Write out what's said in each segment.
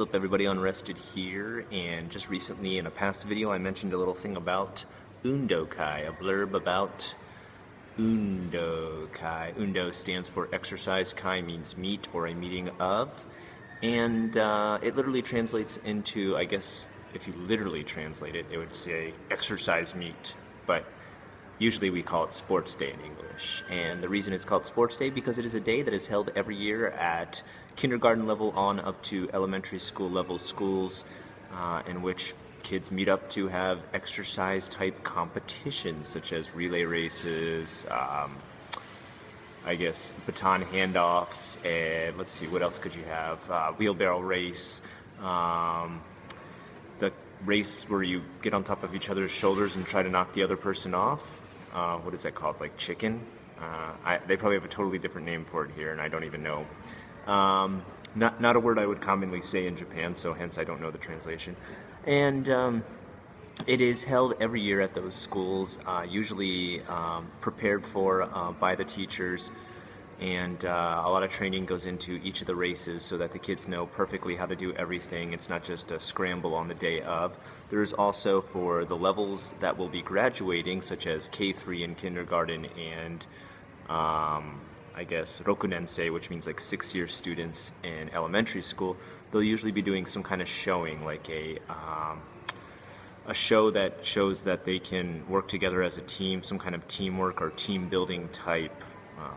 What's up everybody, Unrested here, and just recently in a past video I mentioned a little thing about Undokai, a blurb about Undokai. Undo stands for exercise, kai means meet or a meeting of, and it literally translates into, I guess if you literally translate it, it would say exercise meet, but usually we call it Sports Day in English. And the reason it's called Sports Day because it is a day that is held every year at kindergarten level on up to elementary school level schools, in which kids meet up to have exercise type competitions such as relay races, I guess baton handoffs, and let's see, what else could you have? Wheelbarrow race, the race where you get on top of each other's shoulders and try to knock the other person off. What is that called? Like chicken? They probably have a totally different name for it here, and I don't even know. Not a word I would commonly say in Japan, so hence I don't know the translation. And it is held every year at those schools, usually prepared for by the teachers, and a lot of training goes into each of the races so that the kids know perfectly how to do everything. It's not just a scramble on the day of. There's also, for the levels that will be graduating, such as K3 in kindergarten and I guess Rokunensei, which means like 6-year students in elementary school, they'll usually be doing some kind of showing, like a show that shows that they can work together as a team, some kind of teamwork or team building type,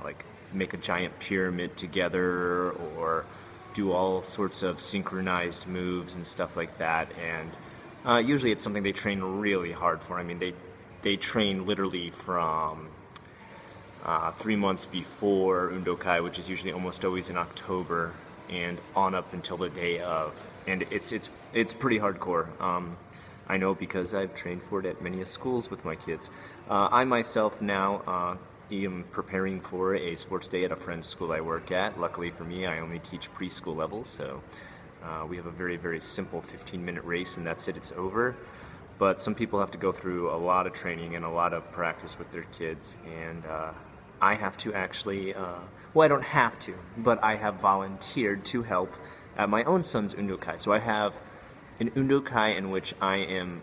like make a giant pyramid together or do all sorts of synchronized moves and stuff like that. And usually it's something they train really hard for. I mean, they train literally from 3 months before Undokai, which is usually almost always in October, and on up until the day of. And it's pretty hardcore. I know because I've trained for it at many schools with my kids. I myself now am preparing for a sports day at a friend's school I work at. Luckily for me, I only teach preschool level, so we have a very, very simple 15-minute race, and that's it, it's over. But some people have to go through a lot of training and a lot of practice with their kids, and I have to actually, well, I don't have to, but I have volunteered to help at my own son's Undokai. So I have an Undokai in which I am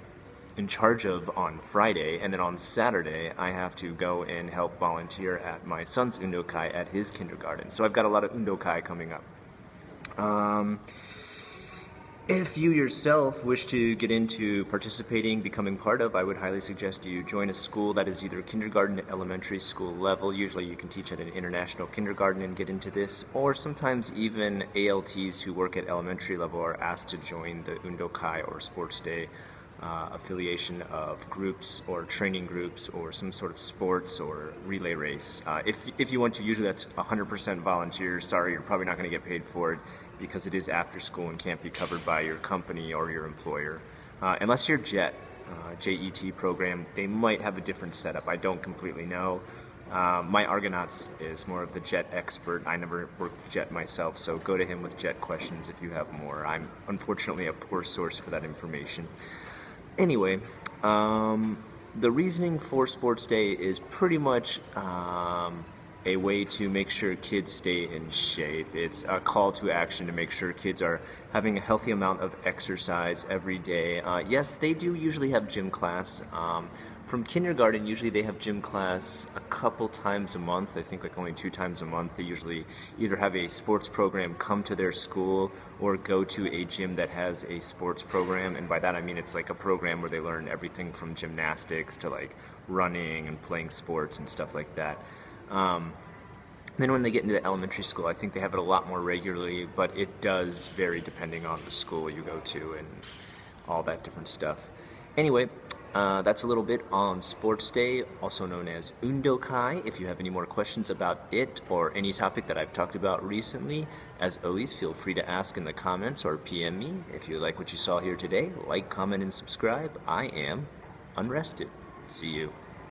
in charge of on Friday, and then on Saturday I have to go and help volunteer at my son's Undokai at his kindergarten. So I've got a lot of Undokai coming up. If you yourself wish to get into participating, becoming part of, I would highly suggest you join a school that is either kindergarten, elementary school level. Usually you can teach at an international kindergarten and get into this, or sometimes even ALTs who work at elementary level are asked to join the Undokai or Sports Day affiliation of groups or training groups or some sort of sports or relay race. If you want to, usually that's 100% volunteer. Sorry, you're probably not going to get paid for it because it is after school and can't be covered by your company or your employer. Unless you're JET, JET program, they might have a different setup. I don't completely know. My Argonauts is more of the JET expert. I never worked JET myself, so go to him with JET questions if you have more. I'm unfortunately a poor source for that information. Anyway, the reasoning for Sports Day is pretty much a way to make sure kids stay in shape. It's a call to action to make sure kids are having a healthy amount of exercise every day. Yes, they do usually have gym class. From kindergarten, usually they have gym class a couple times a month. I think like only 2 times a month. They usually either have a sports program come to their school or go to a gym that has a sports program. And by that I mean it's like a program where they learn everything from gymnastics to like running and playing sports and stuff like that. Then when they get into the elementary school, I think they have it a lot more regularly, but it does vary depending on the school you go to and all that different stuff. Anyway, that's a little bit on Sports Day, also known as Undokai. If you have any more questions about it or any topic that I've talked about recently, as always, feel free to ask in the comments or PM me. If you like what you saw here today, like, comment, and subscribe. I am Unrested. See you.